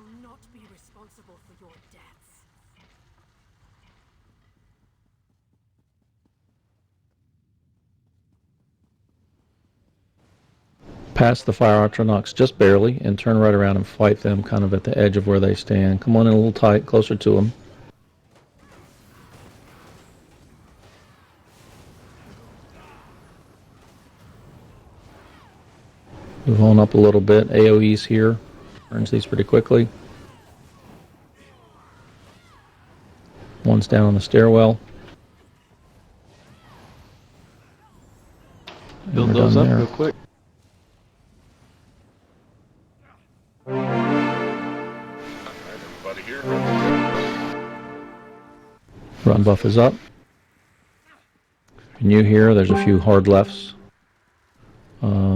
will not be responsible for your deaths. Pass the Fire Atronachs just barely and turn right around and fight them kind of at the edge of where they stand. Come on in a little tight, closer to them. Move on up a little bit. AoE's here. Burns these pretty quickly. One's down on the stairwell. Build those up real quick. Everybody here. Run buff is up. New here, there's a few hard lefts.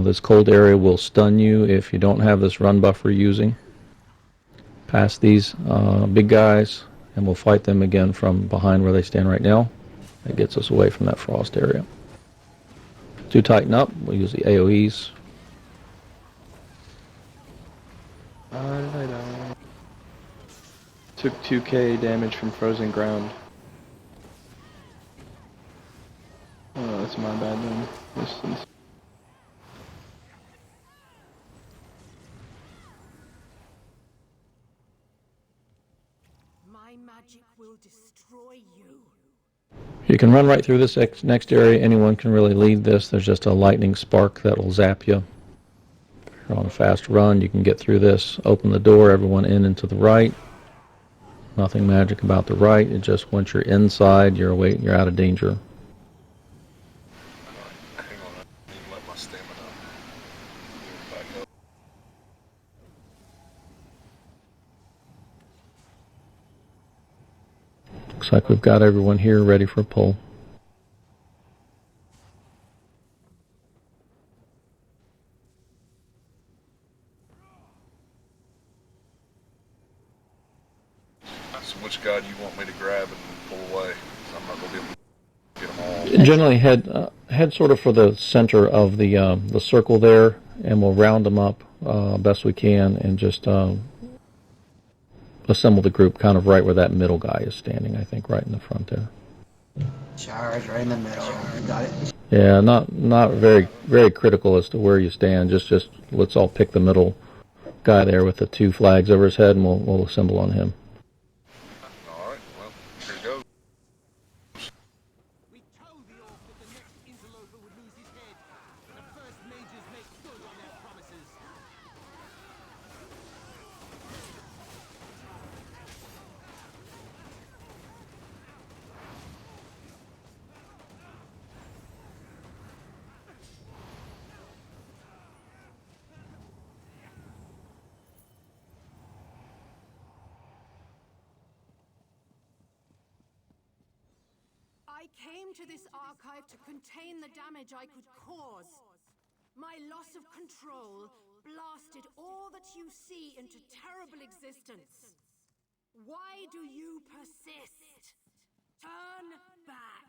This cold area will stun you if you don't have this run buff we're using. Pass these big guys, and we'll fight them again from behind where they stand right now. That gets us away from that frost area. To tighten up, we'll use the AoEs. Took 2k damage from frozen ground. Oh, that's my bad then. Distance. My magic will destroy you. You can run right through this next area. Anyone can really lead this. There's just a lightning spark that will zap you. If you're on a fast run, you can get through this. Open the door, everyone in and to the right. Nothing magic about the right. It just once you're inside, you're out of danger. Hang on, I need to let my stamina back up. Looks like we've got everyone here ready for a pull. So which guy do you want me to grab and pull away? I'm not going to be able to get them all. Generally head sort of for the center of the circle there, and we'll round them up best we can and just assemble the group kind of right where that middle guy is standing, I think, right in the front there. Charge right in the middle. Got it. Yeah, not very very critical as to where you stand. Just let's all pick the middle guy there with the two flags over his head, and we'll assemble on him. All right, well, here you go. We told the orc that the next interloper would lose his head. The first mages make good on their promises. I came to this archive to contain the damage I could cause. My loss of control blasted all that you see into terrible existence. Why do you persist? Turn back.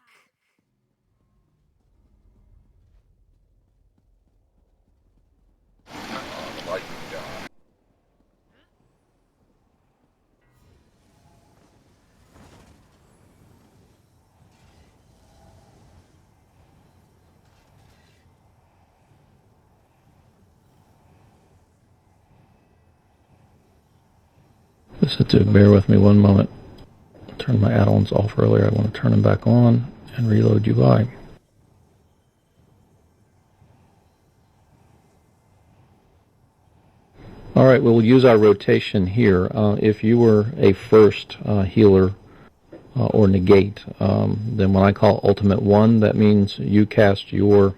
The lightning guy. Just have to bear with me one moment. Turn my add-ons off earlier. I want to turn them back on and reload UI. Alright, we'll use our rotation here. If you were a first healer or negate, then when I call Ultimate 1, that means you cast your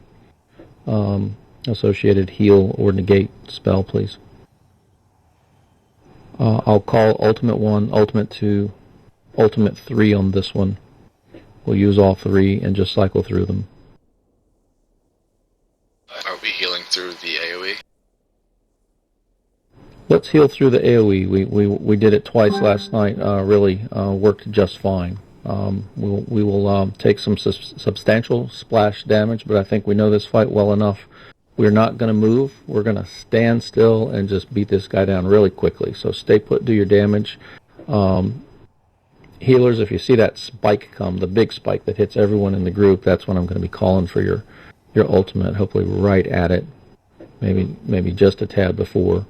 associated heal or negate spell, please. I'll call Ultimate 1, Ultimate 2, Ultimate 3 on this one. We'll use all three and just cycle through them. Are we healing through the AoE? Let's heal through the AoE. We did it twice last night. Really worked just fine. We will take some substantial splash damage, but I think we know this fight well enough We're not going to move. We're going to stand still and just beat this guy down really quickly. So stay put, do your damage. Healers, if you see that spike come, the big spike that hits everyone in the group, that's when I'm going to be calling for your ultimate, hopefully right at it. Maybe just a tad before.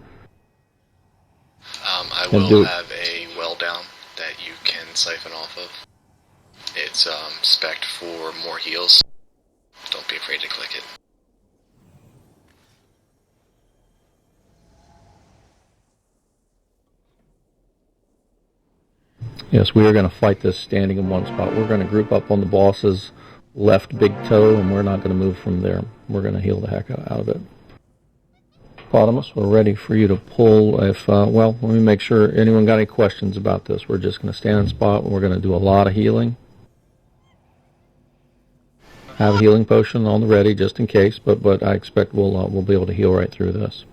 I will have a well down that you can siphon off of. It's spec'd for more heals. Don't be afraid to click it. Yes, we are going to fight this standing in one spot. We're going to group up on the boss's left big toe, and we're not going to move from there. We're going to heal the heck out of it. Potamus, we're ready for you to pull. Well, let me make sure anyone got any questions about this. We're just going to stand in spot, and we're going to do a lot of healing. Have a healing potion on the ready just in case, but I expect we'll be able to heal right through this.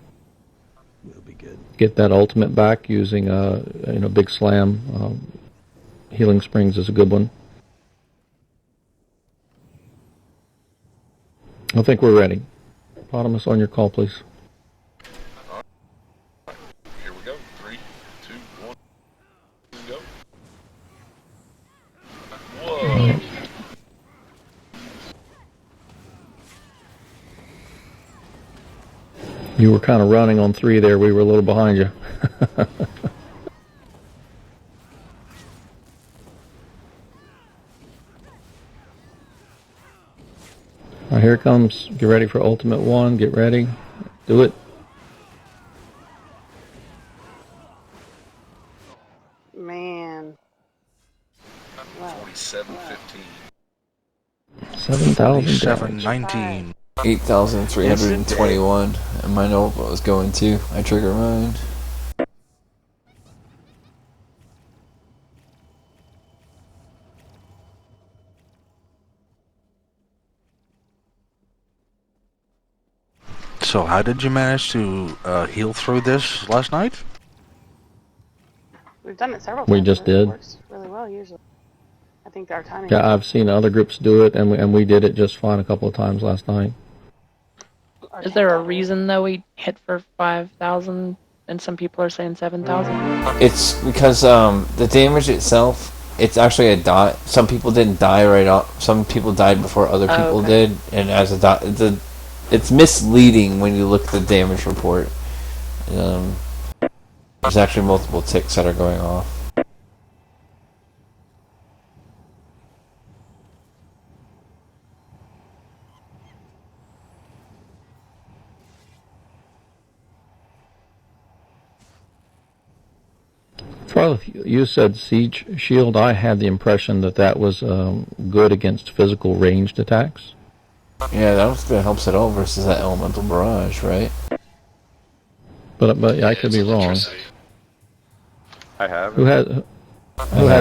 We'll be good. Get that ultimate back using big slam. Healing Springs is a good one. I think we're ready. Potamus, on your call, please. Here we go. 3, 2, 1, go. Whoa. You were kind of running on 3 there. We were a little behind you. All right, here it comes. Get ready for Ultimate 1. Get ready. Do it. Man. Wow. 4715. 7,000 719. 8,321. And my note was going to. I trigger mine. So how did you manage to heal through this last night? We've done it several times. We just did. It works really well usually. I think our timing. Yeah, I've seen other groups do it, and we did it just fine a couple of times last night. Is there a reason though we hit for 5,000 and some people are saying 7,000? It's because the damage itself, it's actually a dot. Some people didn't die right off. Some people died before other people did, and as a dot, it's misleading when you look at the damage report. There's actually multiple ticks that are going off. Well, you said Siege Shield. I had the impression that was good against physical ranged attacks. Yeah, that helps it all versus that Elemental Barrage, right? But I could be wrong. I have. Who has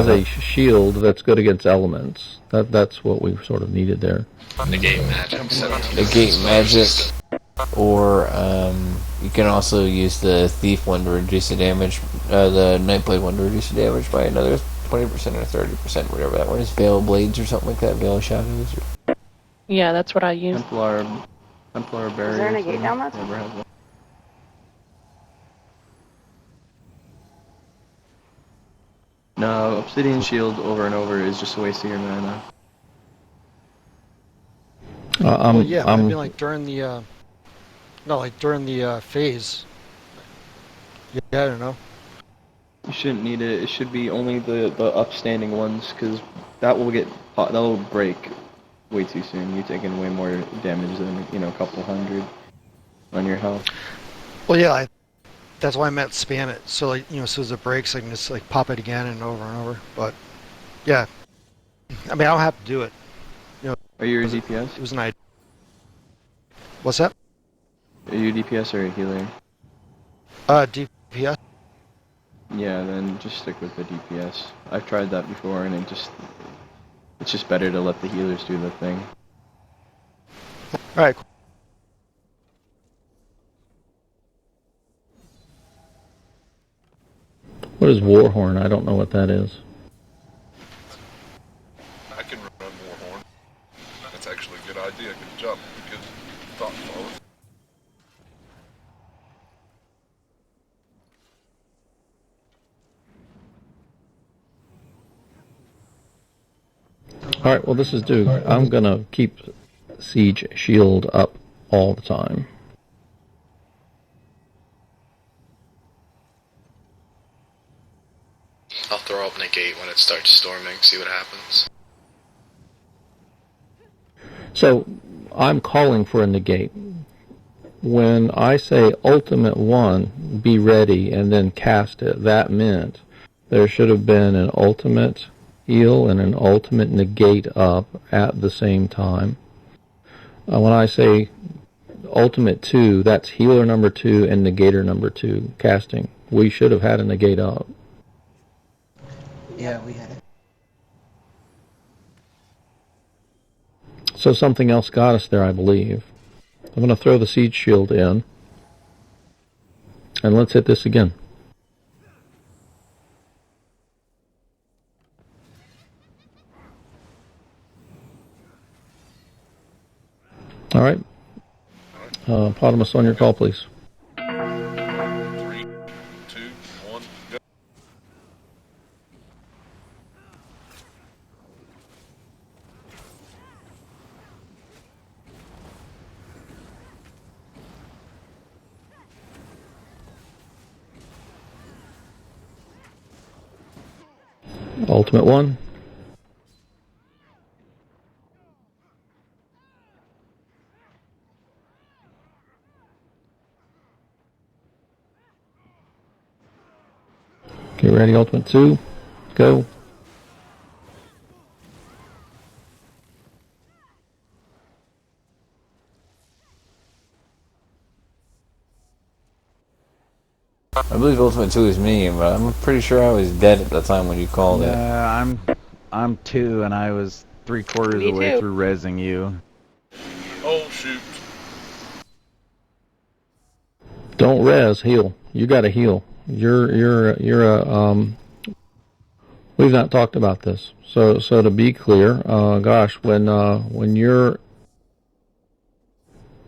a shield that's good against elements? That's what we sort of needed there. Negate magic. 17. Negate magic, or you can also use the Thief one to reduce the damage. The Nightblade one to reduce the damage by another 20% or 30%, whatever that one is. Veil Blades or something like that. Veil Shadows. Yeah, that's what I use. Templar Barrier. Is there a negate down that? No, Obsidian Shield over and over is just a waste of your mana. Maybe like during the, phase. Yeah, I don't know. You shouldn't need it. It should be only the upstanding ones, because that'll break way too soon. You're taking way more damage than a couple hundred on your health. Well, yeah, that's why I meant spam it. So as soon as it breaks, I can just pop it again and over. But yeah, I mean I don't have to do it. Are you a DPS? It was an idea. What's that? Are you a DPS or a healer? DPS. Yeah, then just stick with the DPS. I've tried that before, and it's just better to let the healers do the thing. Alright. What is Warhorn? I don't know what that is. I can run Warhorn. That's actually a good idea. Good job. Good thought, fellas. Alright, well this is Duke. I'm gonna keep Siege Shield up all the time. I'll throw up negate when it starts storming, see what happens. So, I'm calling for a negate. When I say ultimate 1, be ready, and then cast it, that meant there should have been an ultimate heal and an ultimate negate up at the same time. When I say ultimate 2, that's healer number 2 and negator number 2 casting. We should have had a negate up. Yeah, we had it. So something else got us there, I believe. I'm going to throw the Siege Shield in. And let's hit this again. Alright. Potamus, on your call, please. 3, 2, 1, go. Ultimate 1. Get ready, ultimate 2. Go. I believe Ultimate 2 is me, but I'm pretty sure I was dead at the time when you called it. I'm 2, and I was 3/4 of the way through rezzing you. Oh shoot. Don't res, heal. You gotta heal. You're a we've not talked about this. So to be clear, gosh, when you're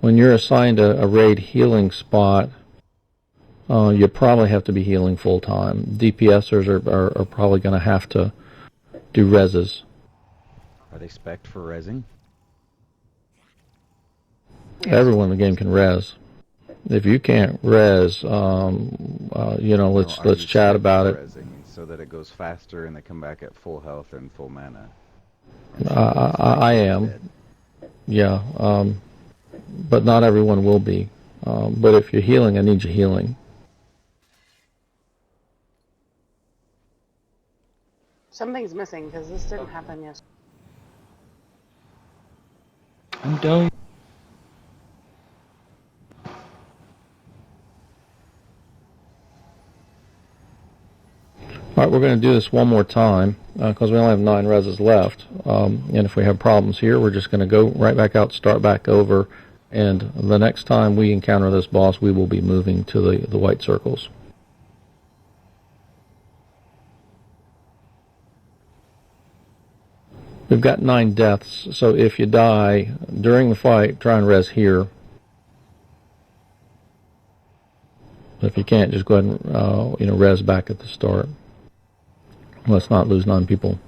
assigned a raid healing spot, you probably have to be healing full time. DPSers are probably going to have to do reses. Are they spec'd for rezzing? Everyone in the game can res. If you can't res, let's chat about it. Rezzing so that it goes faster and they come back at full health and full mana. I am. Yeah, but not everyone will be. But if you're healing, I need you healing. Something's missing because this didn't happen yesterday. I'm done. Alright, we're going to do this one more time because we only have 9 reses left. And if we have problems here, we're just going to go right back out, start back over, and the next time we encounter this boss, we will be moving to the white circles. We've got 9 deaths, so if you die during the fight, try and res here. If you can't, just go ahead and res back at the start. Let's not lose 9 people.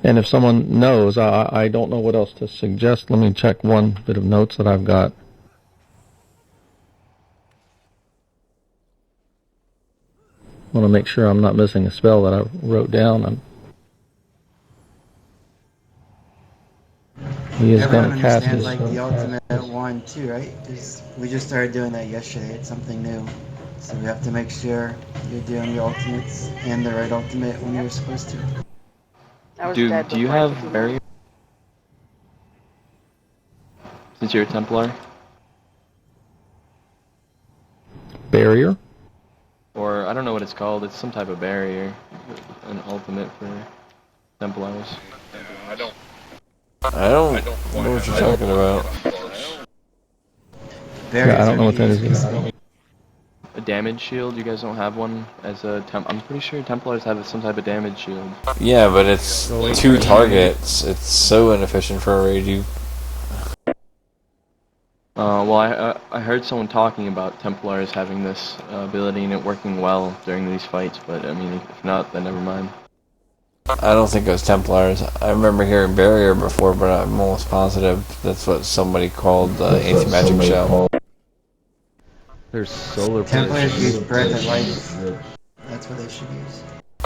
And if someone knows, I don't know what else to suggest. Let me check one bit of notes that I've got. I want to make sure I'm not missing a spell that I wrote down. He is going to cast his... Like the ultimate 1 too, right? Because we just started doing that yesterday. It's something new. So we have to make sure you're doing your ultimates and the right ultimate when you're supposed to. Do you have barrier? Since you're a Templar? Barrier? Or, I don't know what it's called. It's some type of barrier. An ultimate for Templars. I don't know what you're talking about. Yeah, I don't know what that is. A damage shield? You guys don't have one as a I'm pretty sure Templars have some type of damage shield. Yeah, but it's 2 targets. It's so inefficient for a raid. Well, I heard someone talking about Templars having this ability and it working well during these fights, but I mean, if not, then never mind. I don't think it was Templars. I remember hearing Barrier before, but I'm almost positive that's what somebody called the anti-magic shell. There's solar Templars potions. use Breath of Life. That's what they should use.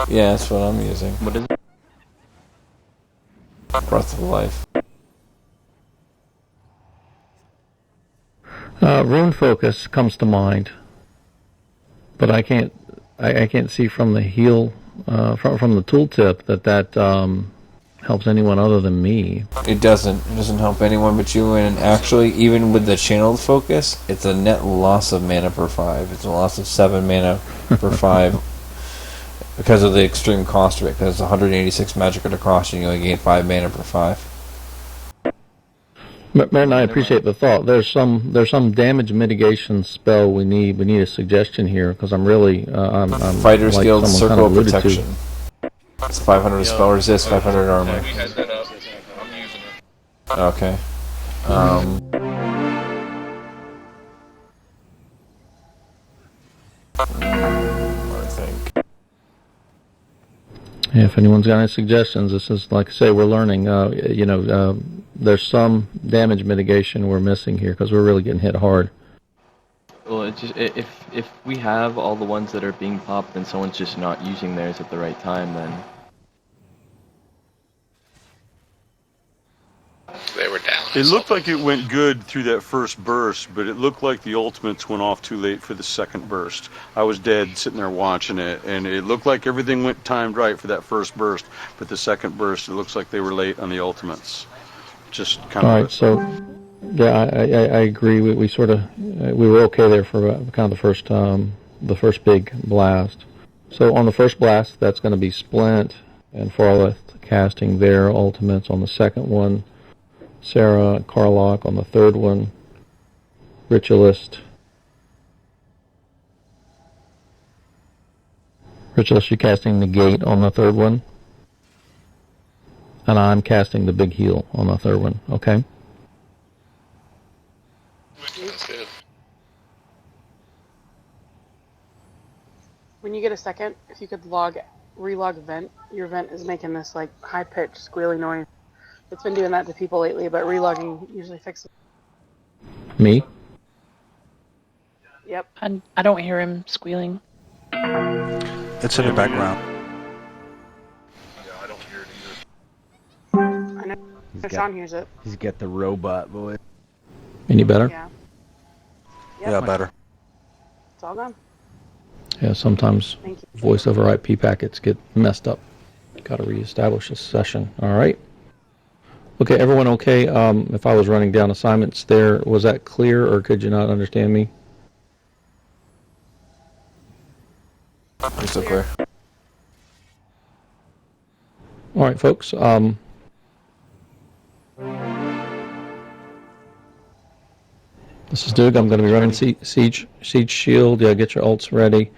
Yeah, that's what I'm using. What is it? Breath of Life. Rune Focus comes to mind, but I can't see from the heal from the tooltip that helps anyone other than me. It doesn't help anyone but you, and actually, even with the channeled focus, it's a net loss of mana per 5. It's a loss of 7 mana per 5 because of the extreme cost of it, because it's 186 magic at a cost, and you only gain 5 mana per 5. Marin, I appreciate the thought. There's some damage mitigation spell we need. We need a suggestion here because I'm really I'm Fighter's like Guild someone Circle kind of of alluded to. Protection. It's 500 spell resist, 500 armor. We had that up. I'm using it. Okay. I think. Yeah, if anyone's got any suggestions, this is, like I say, we're learning. There's some damage mitigation we're missing here because we're really getting hit hard. Well, it's just if we have all the ones that are being popped and someone's just not using theirs at the right time, then They were down. It looked like it went good through that first burst, but it looked like the ultimates went off too late for the second burst. I was dead sitting there watching it, and it looked like everything went timed right for that first burst, but the second burst, it looks like they were late on the ultimates. Just kind All of. right, so yeah, I agree. We sort of we were okay there for kind of the first big blast. So on the first blast, that's going to be Splint and Farleth casting their ultimates. On the second one, Sarah and Karlach. On the third one, Ritualist. Ritualist, you're casting Negate on the third one. And I'm casting the big heal on the third one, okay? That's good. When you get a second, if you could relog vent. Your vent is making this like high-pitched squealy noise. It's been doing that to people lately, but relogging usually fixes it. Me? Yep. I don't hear him squealing. It's in the background. Yeah, I don't hear it either. I know Sean hears it. He's got the robot voice. Any better? Yeah. Yeah, better. It's all gone. Yeah, sometimes Thank you. voice over IP packets get messed up. Got to reestablish this session. All right. Okay, everyone okay? If I was running down assignments there, was that clear or could you not understand me? Crystal clear. All right, folks. This is Doug. I'm going to be running Siege Shield. Yeah, get your ults ready.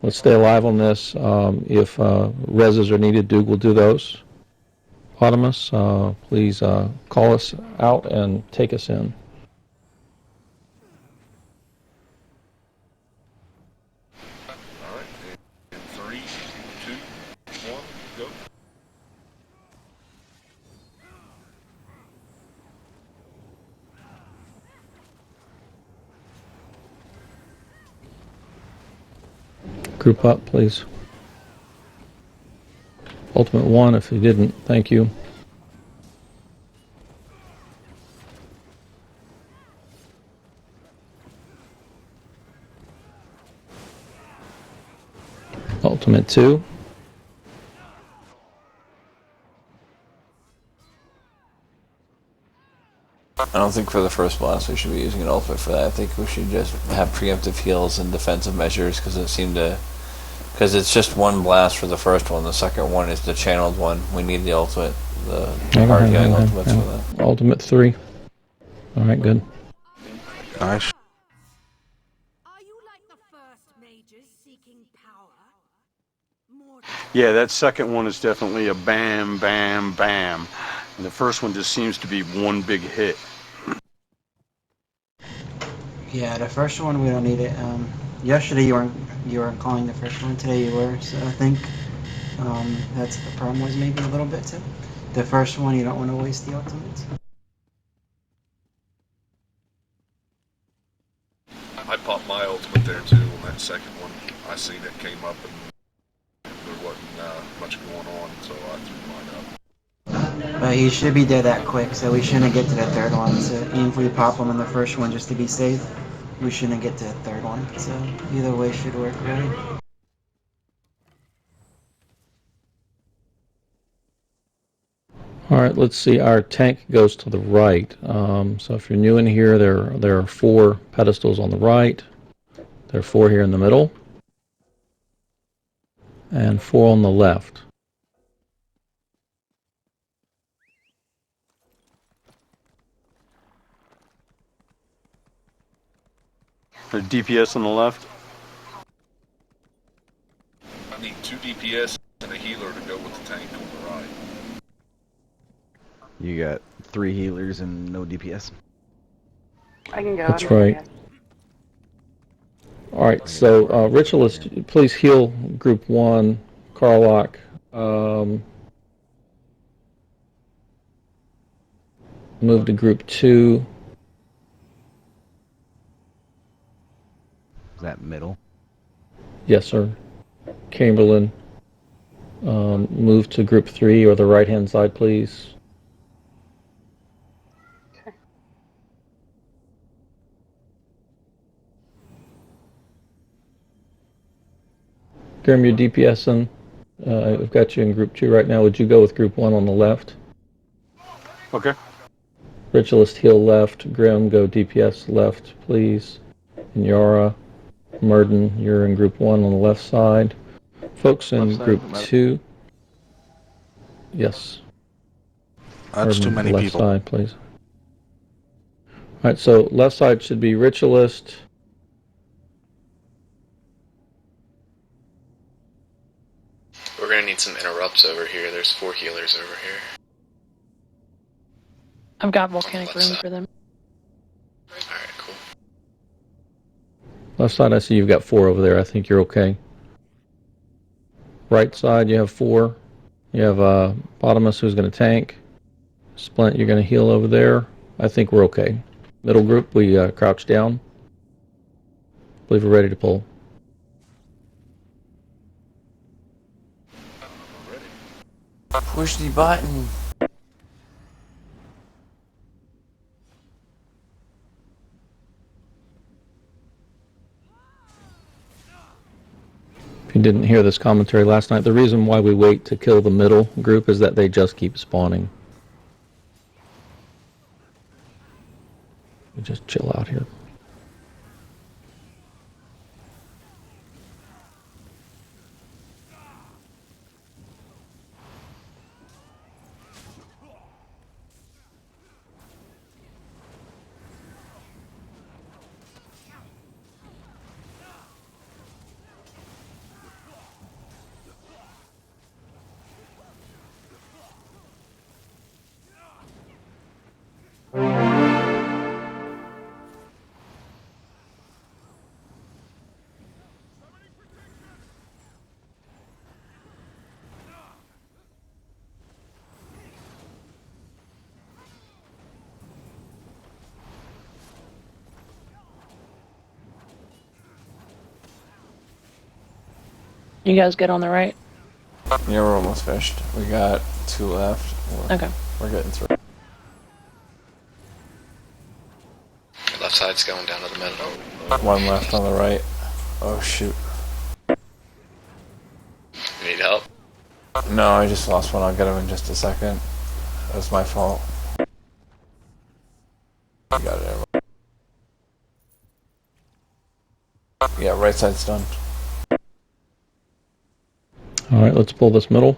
Let's stay alive on this. If reses are needed, Doug will do those. Automus, please call us out and take us in. All right. In 3, 2, 1, go. Group up, please. Ultimate 1, if you didn't, thank you. Ultimate 2. I don't think for the first blast we should be using an ultimate for that. I think we should just have preemptive heals and defensive measures because it's just one blast for the first one. The second one is the channeled one. We need the ultimate, the hard healing ultimates for that. Ultimate 3. All right, good. Nice. Are you like the first mages seeking power? More Yeah, that second one is definitely a bam, bam, bam. And the first one just seems to be one big hit. Yeah, the first one we don't need it. Yesterday you weren't calling the first one. Today you were. So I think that's the problem was maybe a little bit too. The first one you don't want to waste the ultimates. I popped my ultimate there too on that second one. I seen it came up and there wasn't much going on, so I threw mine up. But he should be dead that quick, so we shouldn't get to the third one. So even if we pop him in the first one just to be safe, we shouldn't get to the third one. So either way should work, right? All right, let's see. Our tank goes to the right. So if you're new in here, there are 4 pedestals on the right. There are 4 here in the middle, and 4 on the left. The DPS on the left. I need 2 DPS and a healer to go with the tank on the right. You got 3 healers and no DPS. I can go. That's right. All right, so Ritualist, please heal Group 1, Karlach. Move to Group 2. Is that middle? Yes, sir. Chamberlain, move to Group 3 or the right-hand side, please. Grim, your DPS in. I've got you in Group 2 right now. Would you go with Group 1 on the left? Okay. Ritualist heal left. Grim, go DPS left, please. And Yara, Murden, you're in Group 1 on the left side. Folks in Group 2. Yes. That's too many left people. Side, please. All right, so left side should be Ritualist. We're gonna need some interrupts over here. There's 4 healers over here. I've got volcanic room for them. Alright, cool. Left side, I see you've got 4 over there. I think you're okay. Right side, you have 4. You have Bottomus, who's going to tank. Splint, you're going to heal over there. I think we're okay. Middle group, we crouch down. Believe we're ready to pull. Push the button. If you didn't hear this commentary last night, the reason why we wait to kill the middle group is that they just keep spawning. We just chill out here. You guys good on the right? Yeah, we're almost finished. We got 2 left. Okay. We're getting through. Left side's going down to the middle. 1 left on the right. Oh shoot. You need help? No, I just lost one. I'll get him in just a second. That was my fault. You got it, everyone. Yeah, right side's done. All right, let's pull this middle.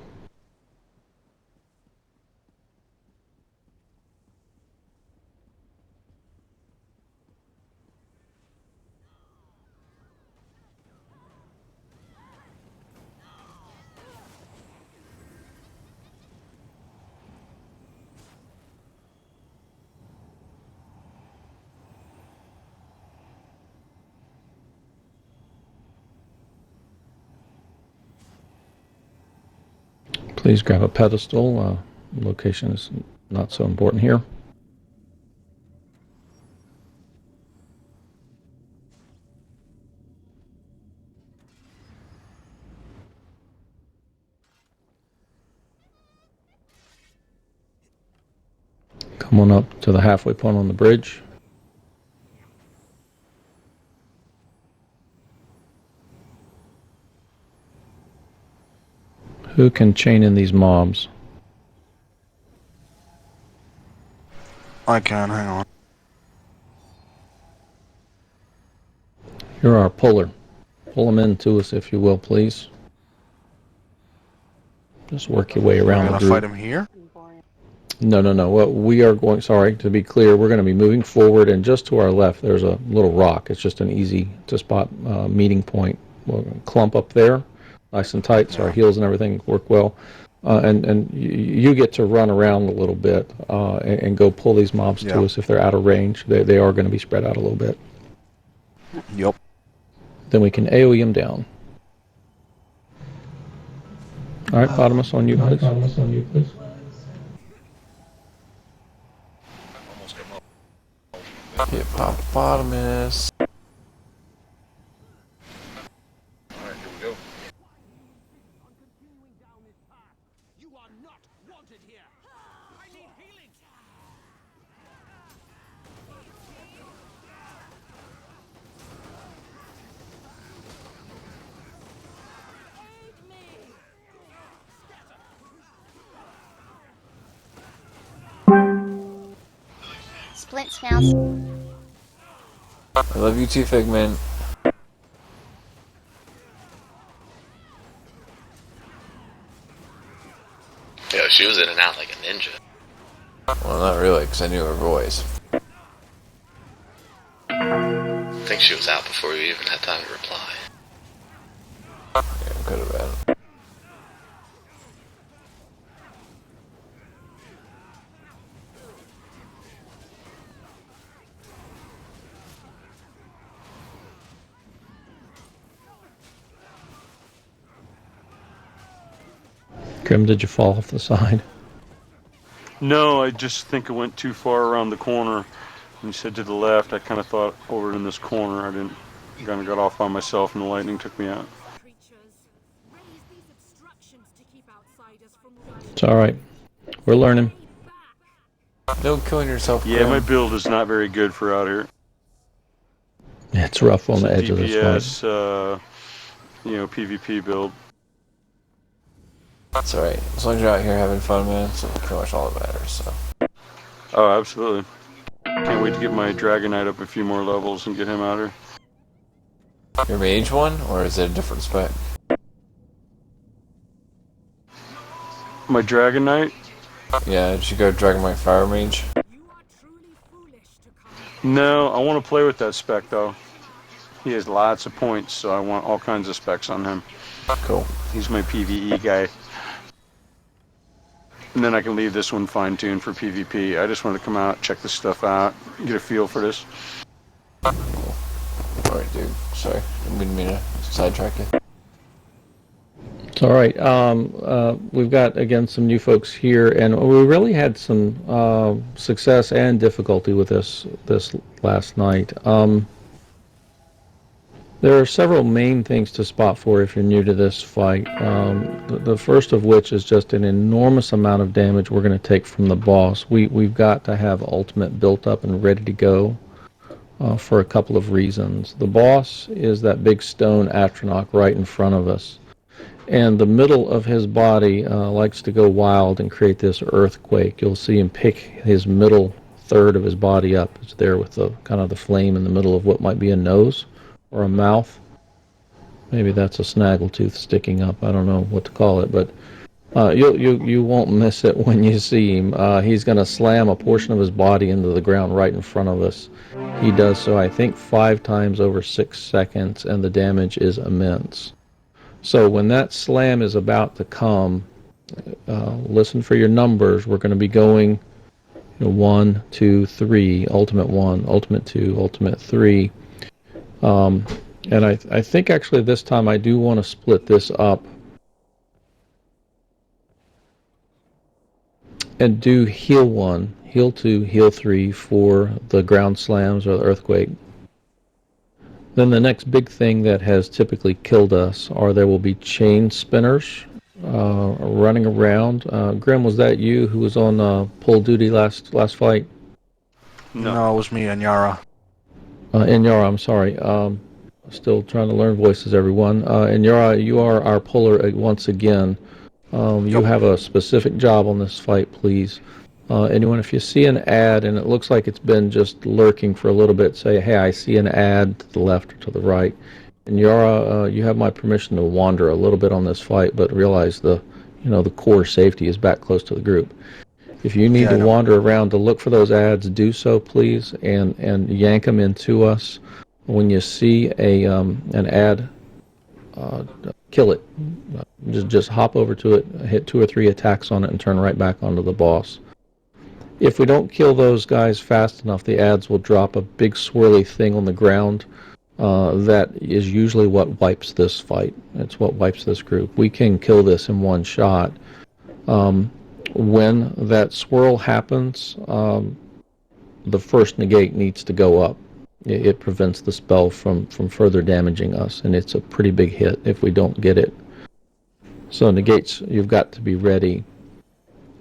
Please grab a pedestal. Location is not so important here. Come on up to the halfway point on the bridge. Who can chain in these mobs? I can, hang on. You're our puller. Pull them into us, if you will, please. Just work your way around the We're group. gonna fight him here? No. Well, we are going, sorry, to be clear, we're going to be moving forward, and just to our left, there's a little rock. It's just an easy to spot meeting point. We'll clump up there, nice and tight, so our heels and everything work well. And you get to run around a little bit and go pull these mobs to us if they're out of range. They are going to be spread out a little bit. Yep. Then we can AoE them down. All right, Potamus, on you, please. Hippopotamus. Alright, here we go. You are not wanted here. I need healing. Splint's mouse. I love you too, Figment. Yeah, she was in and out like a ninja. Well, not really, because I knew her voice. I think she was out before you even had time to reply. Yeah, could have been. Grim, did you fall off the side? No, I just think I went too far around the corner. When you said to the left, I kind of thought over in this corner. I didn't. Kind of got off by myself, and the lightning took me out. It's all right. We're learning. Don't kill yourself. Yeah, Grim. my build is not very good for out here. It's rough on the edge of this DPS, PvP build. That's alright. As long as you're out here having fun, man, it's pretty much all that matters, so. Oh, absolutely. Can't wait to get my Dragon Knight up a few more levels and get him out here. Your mage one, or is it a different spec? My Dragon Knight? Yeah, did you go Dragon Knight Fire Mage? No, I want to play with that spec, though. He has lots of points, so I want all kinds of specs on him. Cool. He's my PvE guy. And then I can leave this one fine-tuned for PvP. I just want to come out, check this stuff out, get a feel for this. Cool. Alright, dude. Sorry. I didn't mean to sidetrack you. It's all right. We've got, again, some new folks here, and we really had some success and difficulty with this last night. There are several main things to spot for if you're new to this fight. The first of which is just an enormous amount of damage we're going to take from the boss. We've got to have ultimate built up and ready to go for a couple of reasons. The boss is that big stone Atronach right in front of us. And the middle of his body likes to go wild and create this earthquake. You'll see him pick his middle third of his body up. It's there with the kind of the flame in the middle of what might be a nose or a mouth. Maybe that's a snaggletooth sticking up. I don't know what to call it, but you won't miss it when you see him. He's going to slam a portion of his body into the ground right in front of us. He does so, I think, 5 times over 6 seconds, and the damage is immense. So when that slam is about to come, listen for your numbers. We're going to be going 1, 2, 3, ultimate 1, ultimate 2, ultimate 3. And I think actually this time I do want to split this up and do heal 1, heal 2, heal 3 for the ground slams or the earthquake. Then the next big thing that has typically killed us are there will be chain spinners running around. Grim, was that you who was on pull duty last fight? No, it was me and Yara. Inyara, I'm sorry. Still trying to learn voices, everyone. Inyara, you are our puller once again. You have a specific job on this fight, please. Anyone, if you see an ad and it looks like it's been just lurking for a little bit, say, hey, I see an ad to the left or to the right. And Yara, you have my permission to wander a little bit on this fight, but realize the core safety is back close to the group. If you need to wander around to look for those ads, do so, please, and yank them into us. When you see an ad, kill it. Just hop over to it, hit 2 or 3 attacks on it, and turn right back onto the boss. If we don't kill those guys fast enough, the ads will drop a big swirly thing on the ground. That is usually what wipes this fight. It's what wipes this group. We can kill this in one shot. When that swirl happens, the first negate needs to go up. It prevents the spell from further damaging us, and it's a pretty big hit if we don't get it. So negates, you've got to be ready.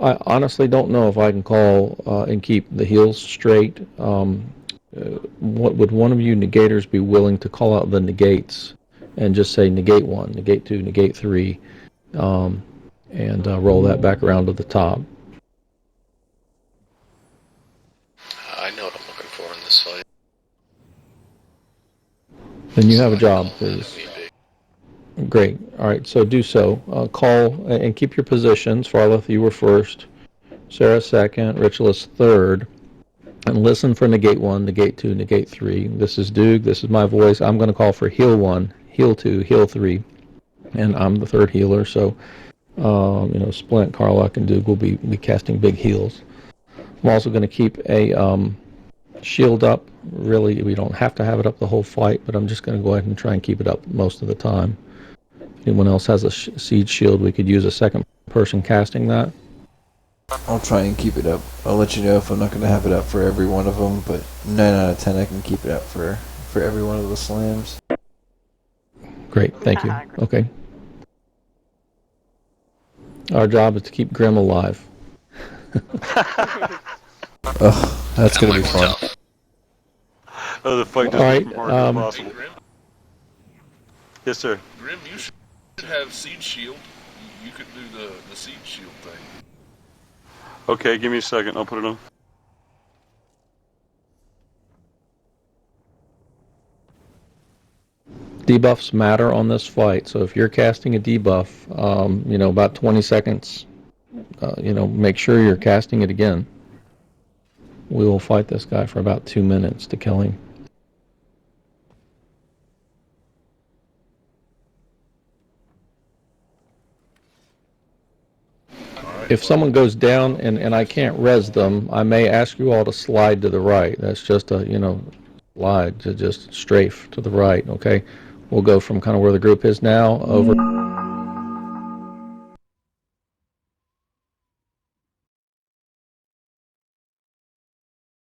I honestly don't know if I can call and keep the heals straight. What would one of you negators be willing to call out the negates and just say negate 1, negate 2, negate 3, and roll that back around to the top? I know what I'm looking for in this fight. Then you have a job, please. Great. All right, so do so. Call and keep your positions. Farleth, you were first. Sarah second. Richelus third. And listen for negate 1, negate 2, negate 3. This is Doog. This is my voice. I'm going to call for heal 1, heal 2, heal 3. And I'm the third healer, so Splint, Karlach, and Doog will be casting big heals. I'm also going to keep a shield up. Really, we don't have to have it up the whole fight, but I'm just going to go ahead and try and keep it up most of the time. If anyone else has a siege shield, we could use a second person casting that. I'll try and keep it up. I'll let you know if I'm not going to have it up for every one of them, but 9 out of 10 I can keep it up for every one of the slams. Great, thank you. Okay. Our job is to keep Grim alive. Oh, that's going to be fun. Oh, the fight doesn't be hard as possible. Yes, sir. Grim, you should have siege shield. You could do the siege shield thing. Okay, give me a second. I'll put it on. Debuffs matter on this fight, so if you're casting a debuff, about 20 seconds, make sure you're casting it again. We will fight this guy for about 2 minutes to kill him. If someone goes down and I can't res them, I may ask you all to slide to the right. That's just a, slide to just strafe to the right, okay? We'll go from kind of where the group is now over